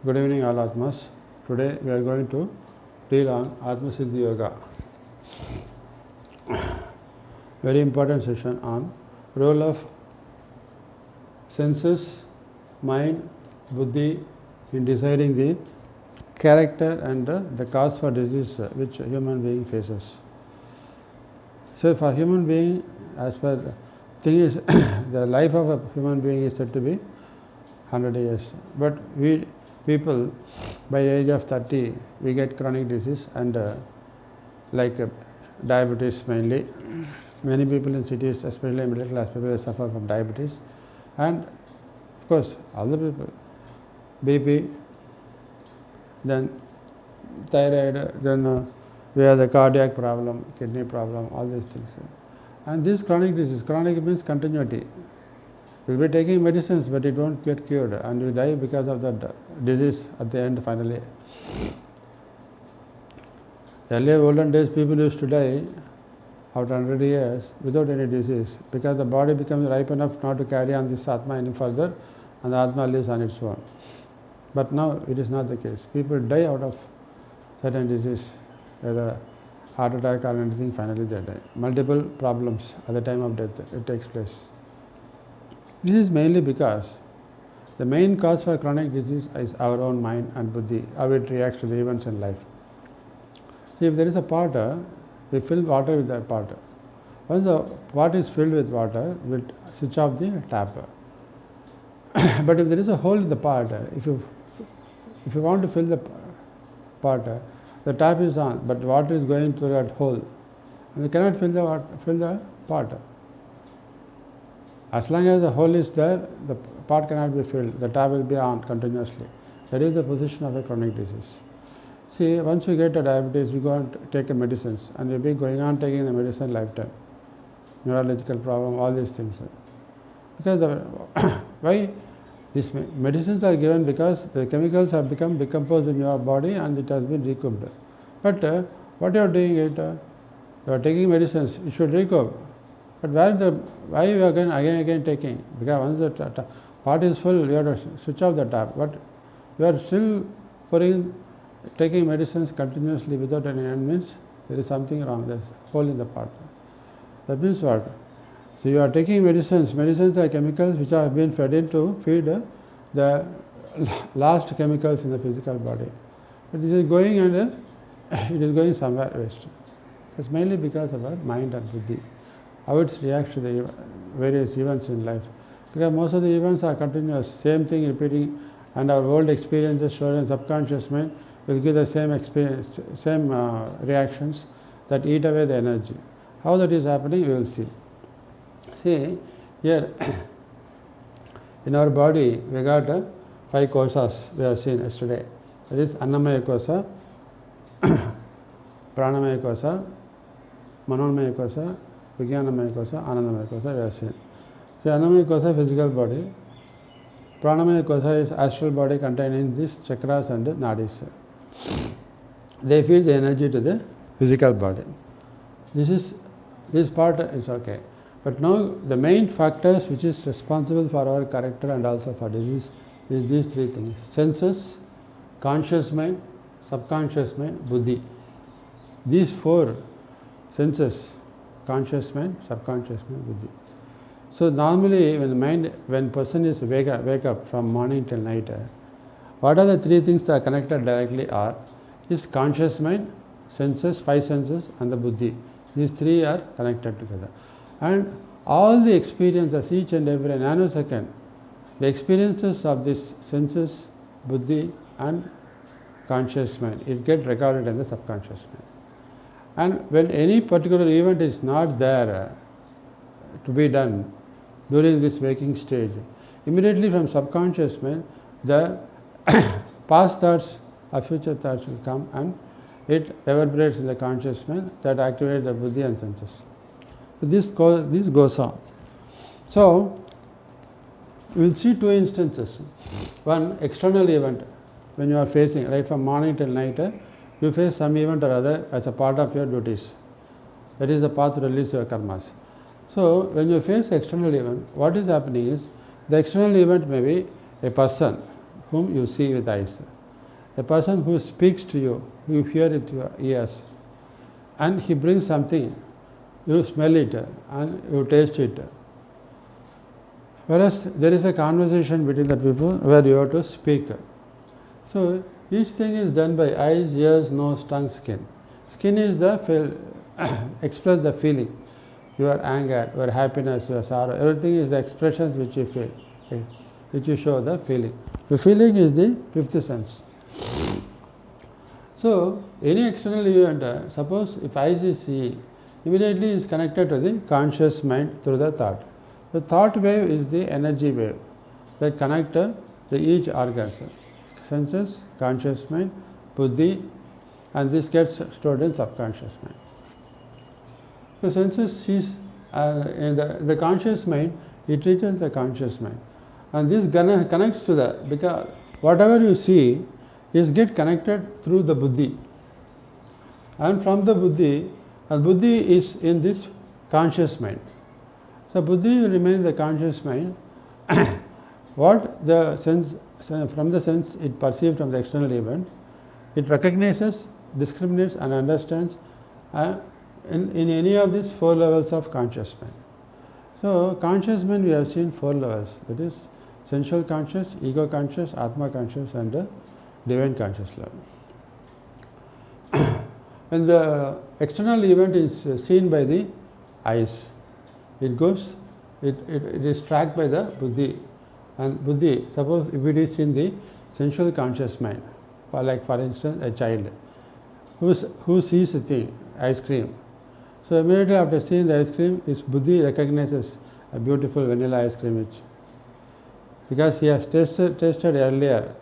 Good evening all Atmas. Today we are going to deal on Atma Siddhi Yoga. Very important session on role of senses, mind, buddhi in deciding the character and the cause for disease which a human being faces. So for human being, as per the thing is, the life of a human being is said to be 100 years. But we people, by the age of 30, we get chronic disease and diabetes mainly. Many people in cities, especially middle class people, suffer from diabetes. And of course, other people, BP, then thyroid, then we have the cardiac problem, kidney problem, all these things. And this chronic disease, chronic means continuity. You will be taking medicines, but it won't get cured, and you die because of that disease at the end finally. Earlier olden days, people used to die after 100 years without any disease, because the body becomes ripe enough not to carry on this Atma any further, and the Atma lives on its own. But now it is not the case. People die out of certain disease, whether heart attack or anything, finally they die. Multiple problems at the time of death, it takes place. This is mainly because the main cause for chronic disease is our own mind and buddhi, how it reacts to the events in life. See, if there is a pot, we fill water with that pot. Once the pot is filled with water, we will switch off the tap. But if there is a hole in the pot, if you want to fill the pot, the tap is on, but water is going through that hole, and you cannot fill the pot. As long as the hole is there, the pot cannot be filled. The tap will be on continuously. That is the position of a chronic disease. See, once you get a diabetes, you go and take a medicines, and you'll be going on taking the medicine lifetime. Neurological problem, all these things. Because why these medicines are given? Because the chemicals have become decomposed in your body and it has been recouped. But what you are doing it? You are taking medicines. You should recoup. But why you are again taking? Because once the pot is full, you have to switch off the tap. But you are still taking medicines continuously without any end, means there is something wrong. There is a hole in the pot. That means what? So you are taking medicines. Medicines are chemicals which have been fed in to feed the last chemicals in the physical body. But this is going and it is going somewhere waste. It's mainly because of our mind and buddhi, how it reacts to the various events in life. Because most of the events are continuous, same thing repeating, and our old experiences stored in subconscious mind will give the same experience, same reactions that eat away the energy. How that is happening, we will see. See, here in our body we got 5 kosas we have seen yesterday. That is Annamaya kosa, Pranamaya kosa, Manomaya kosa, Vijnanamaya kosa, Anandamaya kosa we have seen. See, Annamaya kosa physical body, Pranamaya kosa is astral body containing these chakras and nadis. They feed the energy to the physical body. This part is okay. But now the main factors which is responsible for our character and also for disease is these 3 things: senses, conscious mind, subconscious mind, buddhi. These 4 senses, conscious mind, subconscious mind, buddhi. So normally when person is wake up from morning till night, what are the 3 things that are connected directly is conscious mind, senses, 5 senses and the buddhi. These 3 are connected together. And all the experiences, each and every nanosecond, the experiences of these senses, buddhi and conscious mind, it gets recorded in the subconscious mind. And when any particular event is not there to be done during this waking stage, immediately from subconscious mind, the past thoughts or future thoughts will come and it reverberates in the conscious mind that activates the buddhi and senses. So this goes on. So we will see 2 instances. One, external event. When you are facing, right from morning till night, you face some event or other as a part of your duties. That is the path to release your karmas. So when you face external event, what is happening is, the external event may be a person whom you see with eyes. A person who speaks to you, you hear it with your ears, and he brings something, you smell it and you taste it. Whereas there is a conversation between the people where you have to speak. So each thing is done by eyes, ears, nose, tongue, skin. Skin is the express the feeling, your anger, your happiness, your sorrow. Everything is the expressions which you feel, which you show the feeling. The feeling is the fifth sense. So any external event, suppose if eyes is seeing, immediately is connected to the conscious mind through the thought. The thought wave is the energy wave that connect the each organ, senses, conscious mind, buddhi, and this gets stored in subconscious mind. The senses sees in the conscious mind, it reaches the conscious mind, and this connects to the, because whatever you see is get connected through the buddhi, and from the buddhi, and buddhi is in this conscious mind. So buddhi will remain the conscious mind. What the sense, from the sense it perceives from the external event, it recognizes, discriminates and understands in any of these four levels of conscious mind. So conscious mind we have seen four levels, that is sensual conscious, ego conscious, atma conscious and divine conscious level. When the external event is seen by the eyes, it is tracked by the buddhi, and buddhi, suppose if it is in the sensual conscious mind, for instance a child who sees a thing, ice cream. So immediately after seeing the ice cream, his buddhi recognizes a beautiful vanilla ice cream, which because he has tasted earlier,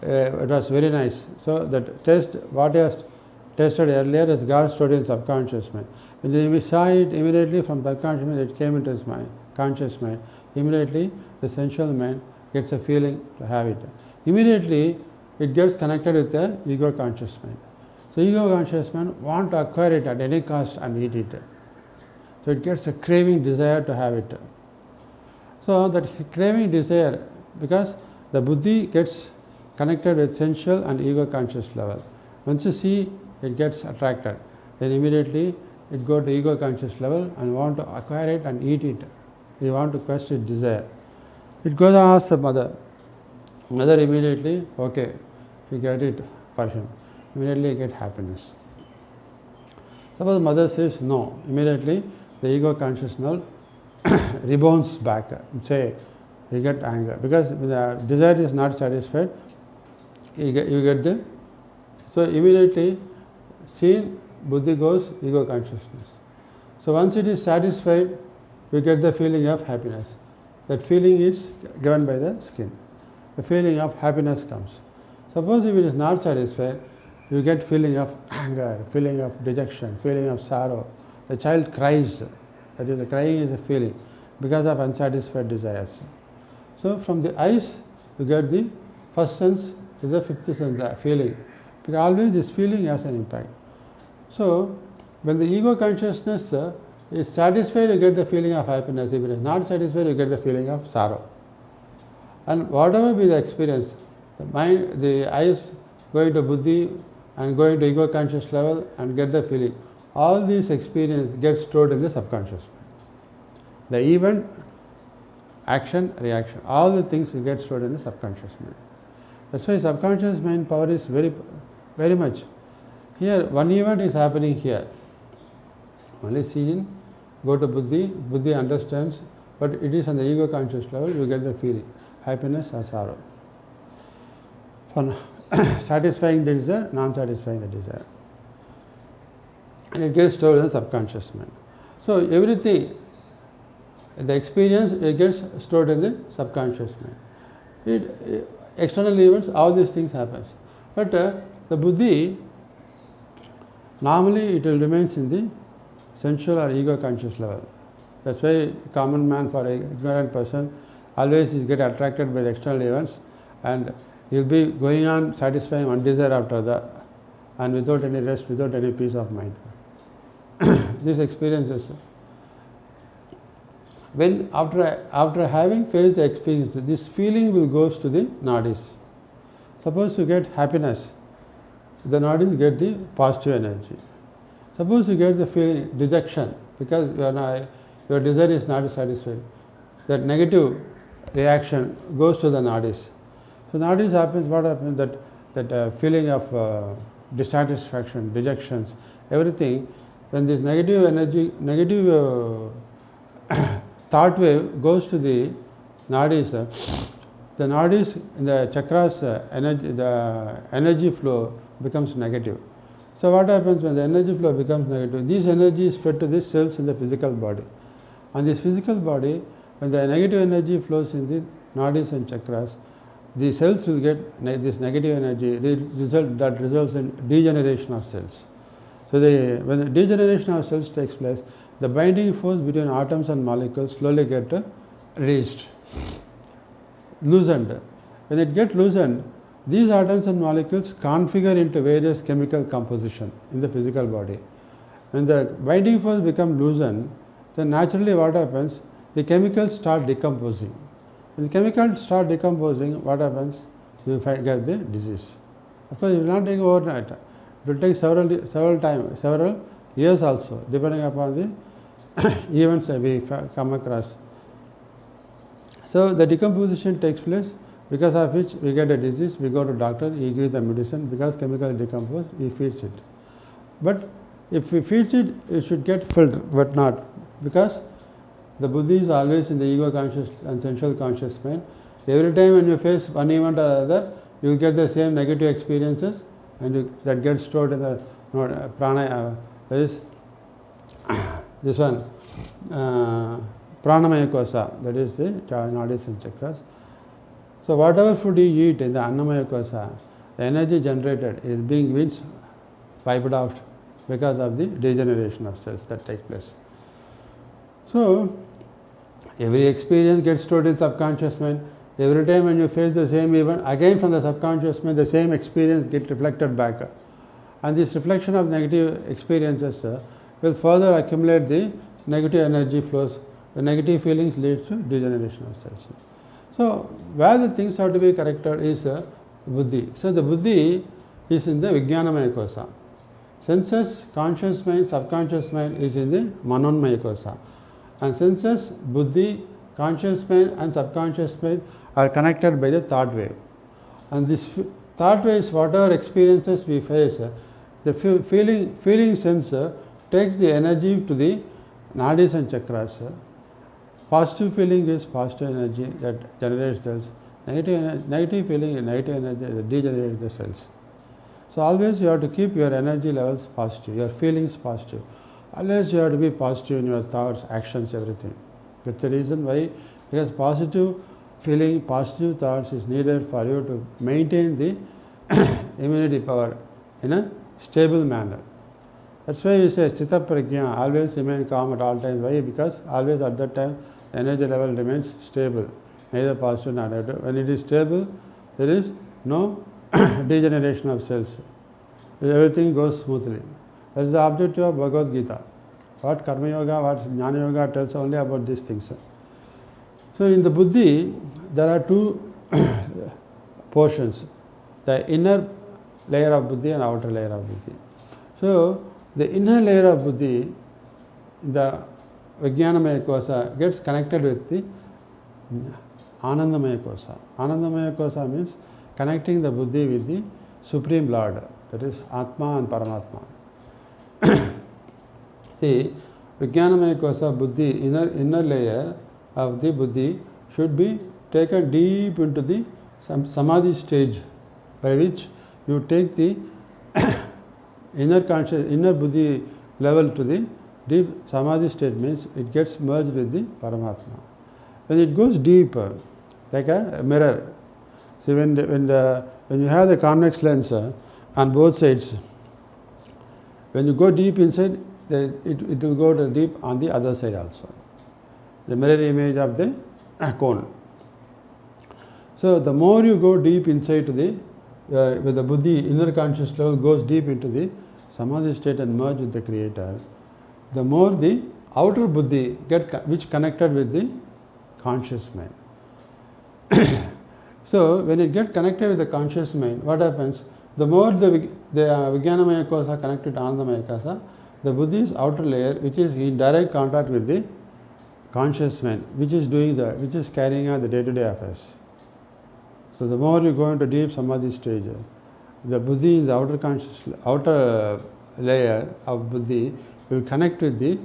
it was very nice. So that taste, what he has tasted earlier is got stored in subconscious mind. When he saw it, immediately from subconscious mind it came into his mind, conscious mind. Immediately the sensual mind gets a feeling to have it. Immediately it gets connected with the ego conscious mind. So ego conscious mind want to acquire it at any cost and eat it. So it gets a craving desire to have it. So that craving desire, because the buddhi gets connected with sensual and ego conscious level. Once you see, it gets attracted. Then immediately it goes to ego conscious level and want to acquire it and eat it. You want to quest its desire. It goes and asks the mother. Mother immediately, okay, you get it for him. Immediately you get happiness. Suppose mother says no, immediately the ego consciousness rebounds back and say you get anger, because the desire is not satisfied. You get the, so immediately seen buddhi goes ego consciousness. So once it is satisfied, you get the feeling of happiness. That feeling is given by the skin. The feeling of happiness comes. Suppose if it is not satisfied, you get feeling of anger, feeling of dejection, feeling of sorrow. The child cries. That is, the crying is a feeling because of unsatisfied desires. So from the eyes, you get the first sense to the fifth sense, the feeling. Because always this feeling has an impact. So when the ego consciousness is satisfied, you get the feeling of happiness. If it is not satisfied, you get the feeling of sorrow. And whatever be the experience, the mind, the eyes going to buddhi and going to ego conscious level and get the feeling. All these experience gets stored in the subconscious mind. The event, action, reaction, all the things get stored in the subconscious mind. That's why subconscious mind power is very, very much. Here, one event is happening here. Only seen, go to buddhi, buddhi understands, but it is on the ego conscious level, you get the feeling, happiness or sorrow. For satisfying the desire, non-satisfying the desire. And it gets stored in the subconscious mind. So everything, the experience, it gets stored in the subconscious mind. External events, all these things happens. But the buddhi, normally it will remain in the sensual or ego conscious level. That's why common man, for an ignorant person, always is get attracted by the external events, and he will be going on satisfying one desire after the, and without any rest, without any peace of mind. These experiences, when after having faced the experience, this feeling will goes to the nadis. Suppose you get happiness, the nadis get the positive energy. Suppose you get the feeling dejection because your desire is not satisfied, that negative reaction goes to the nadis. So nadis happens, what happens, that feeling of dissatisfaction, dejections, everything, when this negative energy, negative thought wave goes to the nadis, the nadis in the chakras, the energy flow becomes negative. So what happens when the energy flow becomes negative? This energy is fed to the cells in the physical body. And this physical body, when the negative energy flows in the nadis and chakras, the cells will get this negative energy that results in degeneration of cells. So when the degeneration of cells takes place, the binding force between atoms and molecules slowly get raised, loosened. When it gets loosened, these atoms and molecules configure into various chemical composition in the physical body. When the binding force becomes loosened, then naturally what happens? The chemicals start decomposing. When the chemicals start decomposing, what happens? You get the disease. Of course, it will not take overnight. It will take several years also, depending upon the events that we come across. So the decomposition takes place, because of which we get a disease. We go to doctor, he gives the medicine, because chemical decompose, he feeds it. But if he feeds it, it should get filled, but not, because the buddhi is always in the ego conscious and sensual conscious mind. Every time when you face one event or other, you will get the same negative experiences, and that gets stored in the prana. That is this one, pranamaya kosa, that is the nadis and chakras. So whatever food you eat in the annamaya kosa, the energy generated is being wiped out because of the degeneration of cells that take place. So every experience gets stored in subconscious mind. Every time when you face the same event, again from the subconscious mind, the same experience gets reflected back. And this reflection of negative experiences will further accumulate the negative energy flows. The negative feelings leads to degeneration of cells. So where the things have to be corrected is buddhi. So the buddhi is in the vijnanamaya kosa. Senses, conscious mind, subconscious mind is in the manonmaya kosa. And senses, buddhi, conscious mind and subconscious mind are connected by the thought wave. And this thought wave is whatever experiences we face, the feeling sense takes the energy to the nadis and chakras. Positive feeling is positive energy that generates cells. Negative feeling is negative energy that degenerates the cells. So always you have to keep your energy levels positive, your feelings positive. Always you have to be positive in your thoughts, actions, everything. That's the reason why, because positive feeling, positive thoughts is needed for you to maintain the immunity power in a stable manner. That's why we say Sthita Prajna, always remain calm at all times. Why? Because always at that time the energy level remains stable, neither positive nor negative. When it is stable, there is no degeneration of cells. Everything goes smoothly. That is the objective of Bhagavad Gita. What Karma Yoga, what Jnana Yoga tells only about these things. So in the buddhi, there are two portions, the inner layer of buddhi and outer layer of buddhi. So the inner layer of buddhi, the vijnanamaya kosa, gets connected with the anandamaya kosa. Anandamaya kosa means connecting the buddhi with the Supreme Lord, that is Atma and Paramatma. See, vijnanamaya kosa buddhi, inner layer of the buddhi should be taken deep into the samadhi stage, by which you take the inner buddhi level to the deep samadhi state, means it gets merged with the Paramatma. When it goes deeper, like a mirror, see when you have the convex lens on both sides, when you go deep inside, it will go to deep on the other side also. The mirror image of the cone. So the more you go deep inside to the, with the buddhi, inner conscious level goes deep into the samadhi state and merge with the Creator, the more the outer buddhi which connected with the conscious mind. So when it gets connected with the conscious mind, what happens? The more the Vijnanamaya Kosa connected to Anandamaya Kosa, the Buddhi's outer layer, which is in direct contact with the conscious mind, which is carrying out the day-to-day affairs. So the more you go into deep samadhi stage, the Buddhi in the outer layer of Buddhi will connect with the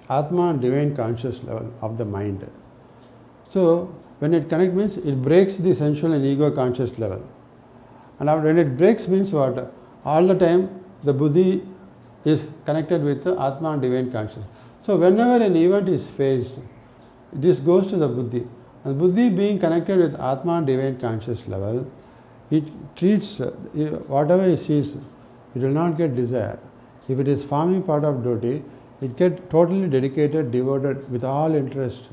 Atma and divine conscious level of the mind. So when it connects means it breaks the sensual and ego conscious level. And when it breaks means what? All the time the Buddhi is connected with the Atma and divine consciousness. So whenever an event is faced, this goes to the Buddhi. And Buddhi being connected with Atma and divine conscious level, it treats whatever it sees, it will not get desire. If it is forming part of duty, it gets totally dedicated, devoted with all interest,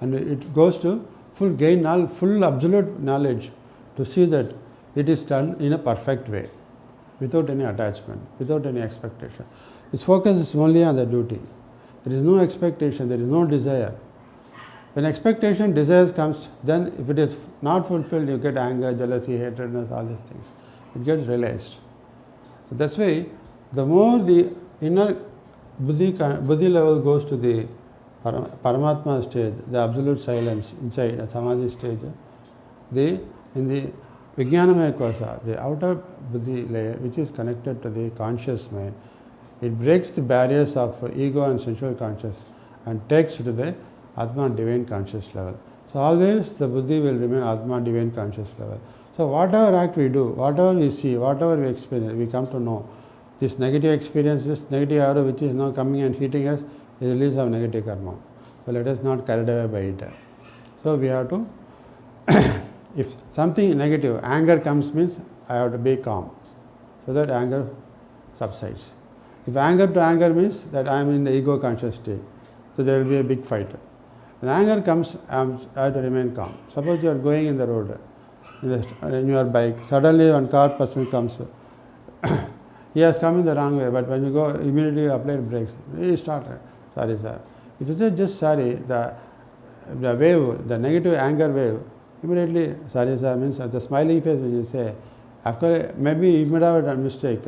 and it goes to full absolute knowledge to see that it is done in a perfect way, without any attachment, without any expectation. Its focus is only on the duty. There is no expectation, there is no desire. When expectation, desires comes, then if it is not fulfilled, you get anger, jealousy, hatredness, all these things. It gets realized. So that's why the more the inner Buddhi level goes to the Paramatma stage, the absolute silence inside the Samadhi stage, in the Vijnanamaya Kosa, the outer Buddhi layer, which is connected to the conscious mind, it breaks the barriers of ego and sensual consciousness and takes you to the Atma and divine conscious level. So always the Buddhi will remain Atma and divine conscious level. So whatever act we do, whatever we see, whatever we experience, we come to know this negative experience, this negative aura which is now coming and hitting us is the release of negative karma. So let us not carried away by it. So we have to, if something negative, anger comes means I have to be calm so that anger subsides. If anger to anger means that I am in the ego conscious state, so there will be a big fight. When anger comes, I have to remain calm. Suppose you are going in the road, in your bike, suddenly one car person comes, he has come in the wrong way, but when you go, immediately apply brakes. He started, sorry sir. If you say just sorry, the wave, the negative anger wave, immediately sorry sir means the smiling face when you say, after maybe you might have a mistake.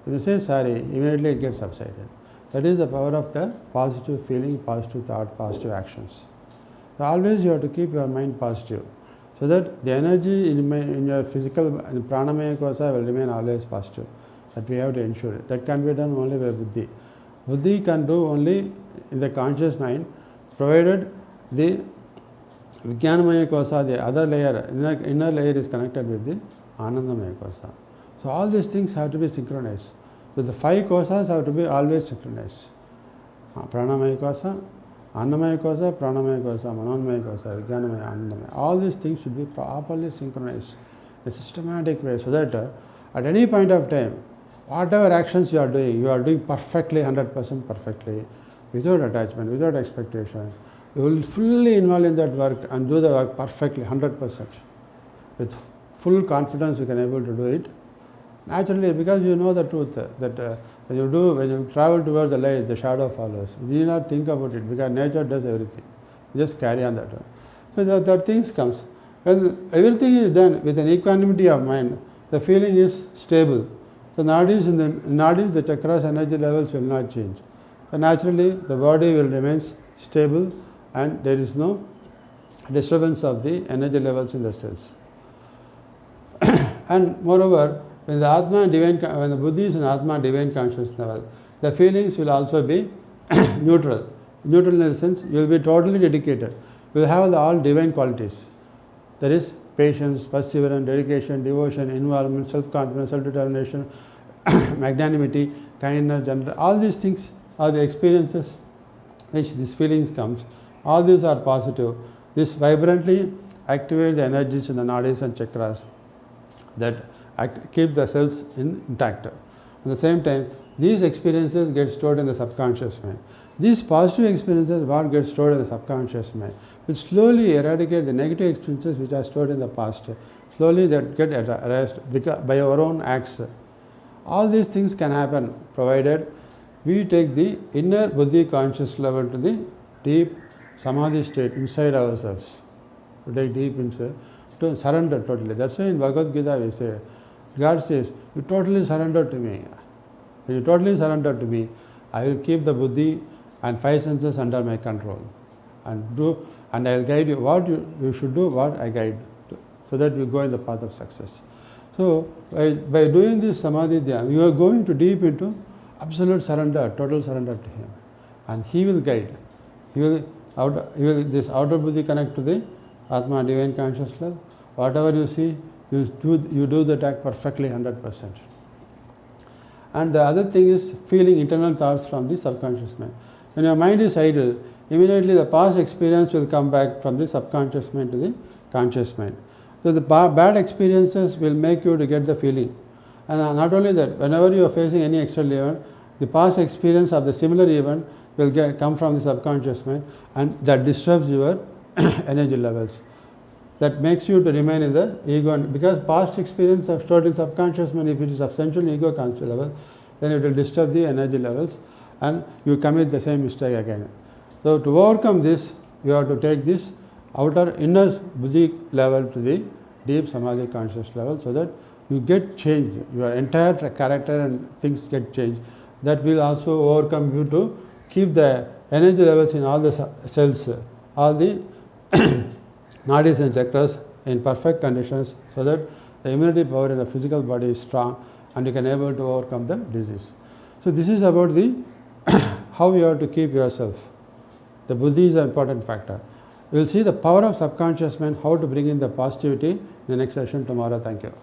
When you say sorry, immediately it gets subsided. That is the power of the positive feeling, positive thought, positive actions. So always you have to keep your mind positive, so that the energy in your physical pranamaya kosa will remain always positive. That we have to ensure it. That can be done only by Buddhi. Buddhi can do only in the conscious mind, provided the Vijnanamaya Kosa, the other layer, inner layer is connected with the Anandamaya Kosa. So all these things have to be synchronized. So the 5 kosas have to be always synchronized. Pranamaya Kosa, Annamaya Kosa, Pranamaya Kosa, Manomaya Kosa, Vijnanamaya, Anandamaya. All these things should be properly synchronized in a systematic way, so that at any point of time, whatever actions you are doing perfectly, 100% perfectly, without attachment, without expectations. You will fully involve in that work and do the work perfectly, 100%. With full confidence you can able to do it. Naturally, because you know the truth, that when you travel towards the light, the shadow follows. You need not think about it, because nature does everything. You just carry on that. So that things comes. When everything is done with an equanimity of mind, the feeling is stable. So nadis, the chakras energy levels will not change. So naturally, the body will remain stable and there is no disturbance of the energy levels in the cells. And moreover, when the Buddhi is in Atma and divine consciousness level, the feelings will also be neutral. Neutral in the sense, you will be totally dedicated. You will have all divine qualities. That is patience, perseverance, dedication, devotion, involvement, self-confidence, self-determination, magnanimity, kindness, generosity. All these things are the experiences which these feelings comes. All these are positive. This vibrantly activates the energies in the nadis and chakras that keep the cells intact. At the same time, these experiences get stored in the subconscious mind. These positive experiences, what gets stored in the subconscious mind, will slowly eradicate the negative experiences which are stored in the past. Slowly that get erased by our own acts. All these things can happen provided we take the inner Buddhi conscious level to the deep Samadhi state inside ourselves. to take deep into, to surrender totally. That's why in Bhagavad Gita we say, God says, you totally surrender to me. When you totally surrender to me, I will keep the buddhi and five senses under my control, and I will guide you. What you should do, what I guide, so that you go in the path of success. So by doing this samadhi dhyana, you are going to deep into absolute surrender, total surrender to Him, and He will guide. This outer buddhi connect to the Atma, divine consciousness. Whatever you see, you do that act perfectly, 100%. And the other thing is feeling internal thoughts from the subconscious mind. When your mind is idle, immediately the past experience will come back from the subconscious mind to the conscious mind. So the bad experiences will make you to get the feeling. And not only that, whenever you are facing any external event, the past experience of the similar event will come from the subconscious mind, and that disturbs your energy levels. That makes you to remain in the ego, and because past experience of stored in subconscious mind, if it is of sensual ego conscious level, then it will disturb the energy levels and you commit the same mistake again. So to overcome this, you have to take this inner buddhi level to the deep samadhi conscious level, so that you get changed, your entire character and things get changed. That will also overcome you to keep the energy levels in all the cells, all the nadis and chakras in perfect conditions, so that the immunity power in the physical body is strong and you can able to overcome the disease. So this is about the how you have to keep yourself. The buddhi is an important factor. We will see the power of subconscious mind, how to bring in the positivity in the next session tomorrow. Thank you.